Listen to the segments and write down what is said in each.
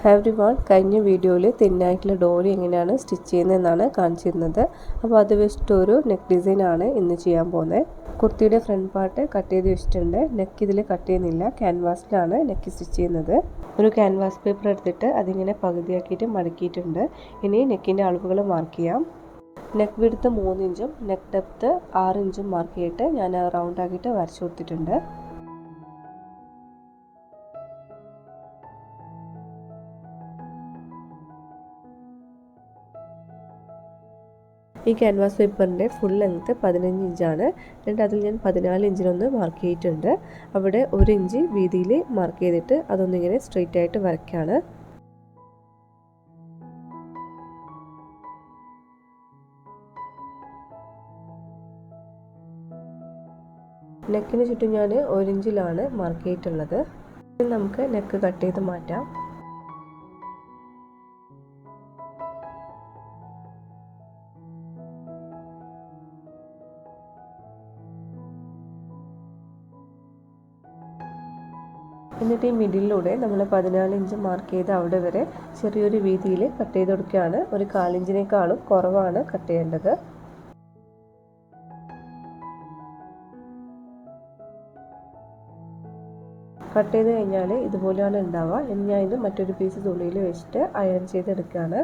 Everyone, കഴിഞ്ഞ വീഡിയോയിൽ തിന്നായിട്ടുള്ള ഡോറി എങ്ങനെയാണ് സ്റ്റിച്ച് ചെയ്യുന്നതെന്നാണ് കാണിച്ചിരുന്നത്. അപ്പോൾ അത് വെച്ചിട്ടൊരു നെക്ക് ഡിസൈനാണ് ഇന്ന് ചെയ്യാൻ പോകുന്നത്. കുർത്തിയുടെ ഫ്രണ്ട് പാർട്ട് കട്ട് ചെയ്ത് വെച്ചിട്ടുണ്ട്. നെക്ക് ഇതിൽ കട്ട് ചെയ്യുന്നില്ല, ക്യാൻവാസിലാണ് നെക്ക് സ്റ്റിച്ച് ചെയ്യുന്നത്. ഒരു ക്യാൻവാസ് പേപ്പർ എടുത്തിട്ട് അതിങ്ങനെ പകുതിയാക്കിയിട്ട് മടക്കിയിട്ടുണ്ട്. ഇനി നെക്കിൻ്റെ അളവുകൾ മാർക്ക് ചെയ്യാം. നെക്ക് വിഡ്ത്ത് 3 ഇഞ്ചും നെക്ക് ഡെപ്ത്ത് 6 ഇഞ്ചും മാർക്ക് ചെയ്തിട്ട് ഞാൻ റൗണ്ട് ആക്കിയിട്ട് വരച്ചു കൊടുത്തിട്ടുണ്ട്. ഈ ക്യാൻവാസ് പേപ്പറിൻ്റെ ഫുൾ ലെങ്ത്ത് 15 ഇഞ്ചാണ്. എന്നിട്ട് അതിൽ ഞാൻ 14 ഇഞ്ചിലൊന്ന് മാർക്ക് ചെയ്തിട്ടുണ്ട്. അവിടെ 1 ഇഞ്ച് വീതിയിൽ മാർക്ക് ചെയ്തിട്ട് അതൊന്നിങ്ങനെ സ്ട്രെയിറ്റ് ആയിട്ട് വരയ്ക്കുകയാണ്. നെക്കിന് ചുറ്റും ഞാൻ 1 ഇഞ്ചിലാണ് മാർക്ക് ചെയ്തിട്ടുള്ളത്. നമുക്ക് നെക്ക് കട്ട് ചെയ്ത് മാറ്റാം. എന്നിട്ട് ഈ മിഡിലൂടെ നമ്മൾ 14 ഇഞ്ച് മാർക്ക് ചെയ്ത് അവിടെ വരെ ചെറിയൊരു വീതിയിൽ കട്ട് ചെയ്ത് കൊടുക്കുകയാണ്. ഒരു 1/4 ഇഞ്ചിനേക്കാളും കുറവാണ് കട്ട് ചെയ്യേണ്ടത്. കട്ട് ചെയ്ത് കഴിഞ്ഞാൽ ഇതുപോലെയാണ് ഉണ്ടാവുക. ഇനി ഞാൻ ഇത് മറ്റൊരു പീസ് തുണിയിൽ വെച്ചിട്ട് അയൺ ചെയ്തെടുക്കുകയാണ്.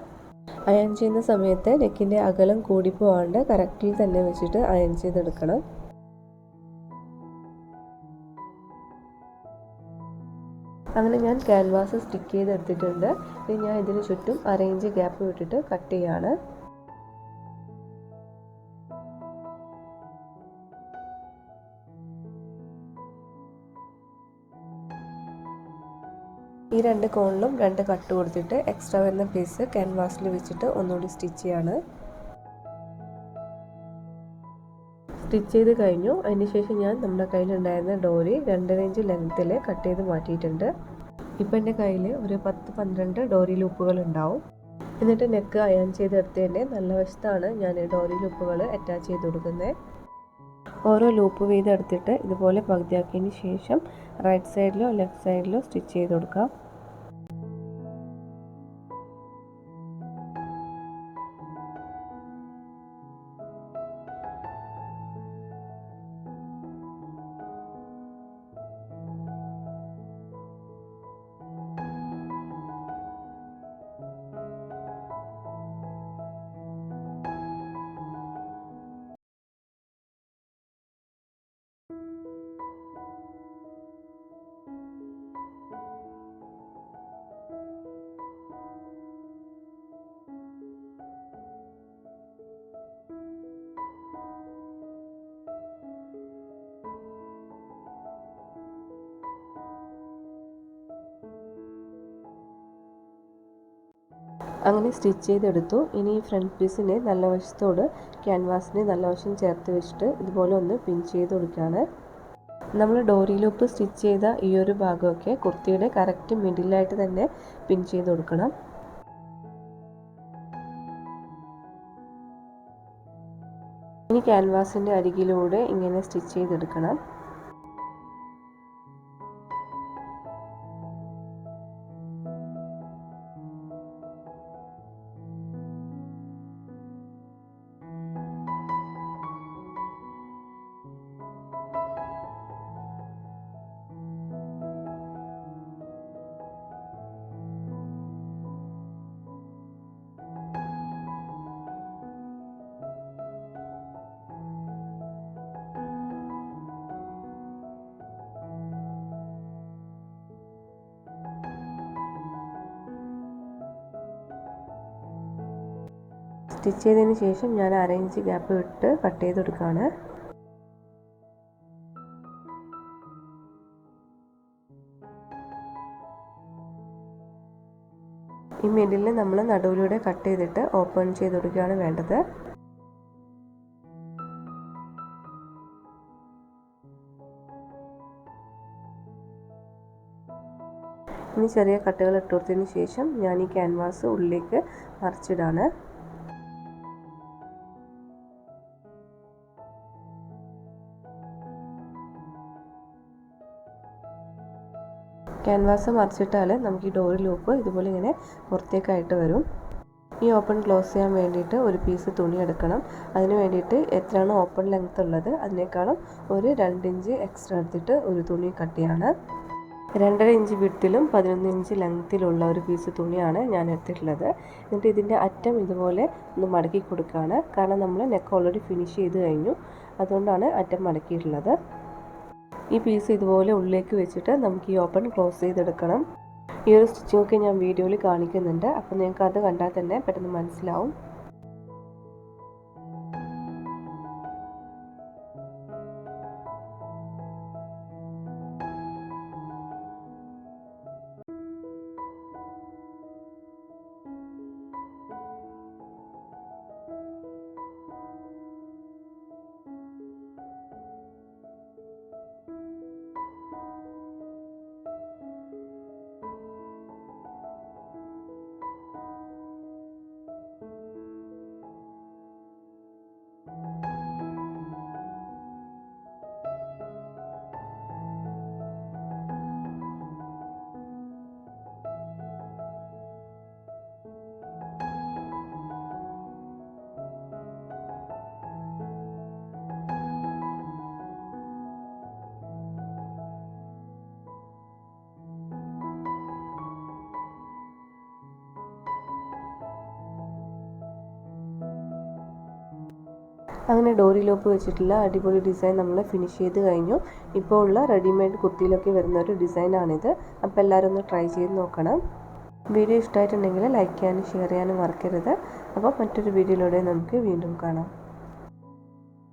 അയൺ ചെയ്യുന്ന സമയത്ത് നെക്കിൻ്റെ അകലം കൂടിപ്പോവാണ്ട് കറക്റ്റിൽ തന്നെ വെച്ചിട്ട് അയൺ ചെയ്തെടുക്കണം. അങ്ങനെ ഞാൻ ക്യാൻവാസ് സ്റ്റിക്ക് ചെയ്തെടുത്തിട്ടുണ്ട്. ഇനി ഞാൻ ഇതിന് ചുറ്റും 1/2 ഇഞ്ച് ഗ്യാപ്പ് വിട്ടിട്ട് കട്ട് ചെയ്യാണ്. ഈ 2 കോണിലും 2 കട്ട് കൊടുത്തിട്ട് എക്സ്ട്രാ വരുന്ന പീസ് ക്യാൻവാസിൽ വെച്ചിട്ട് ഒന്നുകൂടി സ്റ്റിച്ച് ചെയ്യാണ്. സ്റ്റിച്ച് ചെയ്ത് കഴിഞ്ഞു. അതിനുശേഷം ഞാൻ നമ്മുടെ കയ്യിലുണ്ടായിരുന്ന ഡോറി 2.5 ഇഞ്ച് ലെങ്ത്തിൽ കട്ട് ചെയ്ത് മാറ്റിയിട്ടുണ്ട്. ഇപ്പം എൻ്റെ കയ്യിൽ ഒരു 10-12 ഡോറി ലൂപ്പുകൾ ഉണ്ടാവും. എന്നിട്ട് നെക്ക് അയൺ ചെയ്തെടുത്തതിൻ്റെ നല്ല വശത്താണ് ഞാൻ ഡോറി ലൂപ്പുകൾ അറ്റാച്ച് ചെയ്ത് കൊടുക്കുന്നത്. ഓരോ ലൂപ്പ് വീതം എടുത്തിട്ട് ഇതുപോലെ പകുതിയാക്കിയതിന് ശേഷം റൈറ്റ് സൈഡിലോ ലെഫ്റ്റ് സൈഡിലോ സ്റ്റിച്ച് ചെയ്ത് കൊടുക്കാം. അങ്ങനെ സ്റ്റിച്ച് ചെയ്തെടുത്തു. ഇനി ഫ്രണ്ട് പീസിനെ നല്ല വശത്തോട് ക്യാൻവാസിനെ നല്ല വശം ചേർത്ത് വെച്ചിട്ട് ഇതുപോലെ ഒന്ന് പിൻ ചെയ്ത് കൊടുക്കുകയാണ്. നമ്മൾ ഡോറി ലൂപ്പ് സ്റ്റിച്ച് ചെയ്ത ഈ ഒരു ഭാഗമൊക്കെ കുർത്തിയുടെ കറക്റ്റ് മിഡിലായിട്ട് തന്നെ പിൻ ചെയ്ത് കൊടുക്കണം. ഇനി ക്യാൻവാസിൻ്റെ അരികിലൂടെ ഇങ്ങനെ സ്റ്റിച്ച് ചെയ്തെടുക്കണം. സ്റ്റിച്ച് ചെയ്തതിന് ശേഷം ഞാൻ 1/2 ഇഞ്ച് ഗ്യാപ്പ് വിട്ട് കട്ട് ചെയ്ത് കൊടുക്കുകയാണ്. ഈ മിഡിലിൽ നമ്മൾ നടുവിലൂടെ കട്ട് ചെയ്തിട്ട് ഓപ്പൺ ചെയ്ത് കൊടുക്കുകയാണ് വേണ്ടത്. ഇനി ചെറിയ കട്ടുകൾ ഇട്ട് കൊടുത്തതിന് ശേഷം ഞാൻ ഈ ക്യാൻവാസ് ഉള്ളിലേക്ക് മറിച്ചിടാണ്. ക്യാൻവാസ് മറിച്ചിട്ടാൽ നമുക്ക് ഈ ഡോറി ലൂപ്പ് ഇതുപോലെ ഇങ്ങനെ പുറത്തേക്കായിട്ട് വരും. ഈ ഓപ്പൺ ക്ലോസ് ചെയ്യാൻ വേണ്ടിയിട്ട് ഒരു പീസ് തുണി എടുക്കണം. അതിന് വേണ്ടിയിട്ട് എത്രയാണോ ഓപ്പൺ ലെങ്ത് ഉള്ളത് അതിനേക്കാളും ഒരു 2 ഇഞ്ച് എക്സ്ട്രാ എടുത്തിട്ട് ഒരു തുണി കട്ട് ചെയ്യാണ്. 2.5 ഇഞ്ച് വിഡ്ത്തിലും 11 ഇഞ്ച് ലെങ്ത്തിലുള്ള ഒരു പീസ് തുണിയാണ് ഞാൻ എടുത്തിട്ടുള്ളത്. എന്നിട്ട് ഇതിൻ്റെ അറ്റം ഇതുപോലെ ഒന്ന് മടക്കി കൊടുക്കുകയാണ്. കാരണം നമ്മൾ നെക്ക് ഓൾറെഡി ഫിനിഷ് ചെയ്ത് കഴിഞ്ഞു, അതുകൊണ്ടാണ് അറ്റം മടക്കിയിട്ടുള്ളത്. ഈ പീസ് ഇതുപോലെ ഉള്ളിലേക്ക് വെച്ചിട്ട് നമുക്ക് ഈ ഓപ്പൺ ക്ലോസ് ചെയ്തെടുക്കണം. ഈ ഒരു സ്റ്റിച്ചിങ്ങൊക്കെ ഞാൻ വീഡിയോയിൽ കാണിക്കുന്നുണ്ട്, അപ്പോൾ നിങ്ങൾക്ക് അത് കണ്ടാൽ തന്നെ പെട്ടെന്ന് മനസ്സിലാവും. അങ്ങനെ ഡോറി ലോപ്പ് വെച്ചിട്ടുള്ള അടിപൊളി ഡിസൈൻ നമ്മൾ ഫിനിഷ് ചെയ്ത് കഴിഞ്ഞു. ഇപ്പോൾ ഉള്ള റെഡിമെയ്ഡ് കുർത്തിയിലൊക്കെ വരുന്ന ഒരു ഡിസൈനാണിത്. അപ്പോൾ എല്ലാവരും ഒന്ന് ട്രൈ ചെയ്ത് നോക്കണം. വീഡിയോ ഇഷ്ടമായിട്ടുണ്ടെങ്കിൽ ലൈക്ക് ചെയ്യാനും ഷെയർ ചെയ്യാനും മറക്കരുത്. അപ്പോൾ മറ്റൊരു വീഡിയോയിലൂടെ നമുക്ക് വീണ്ടും കാണാം.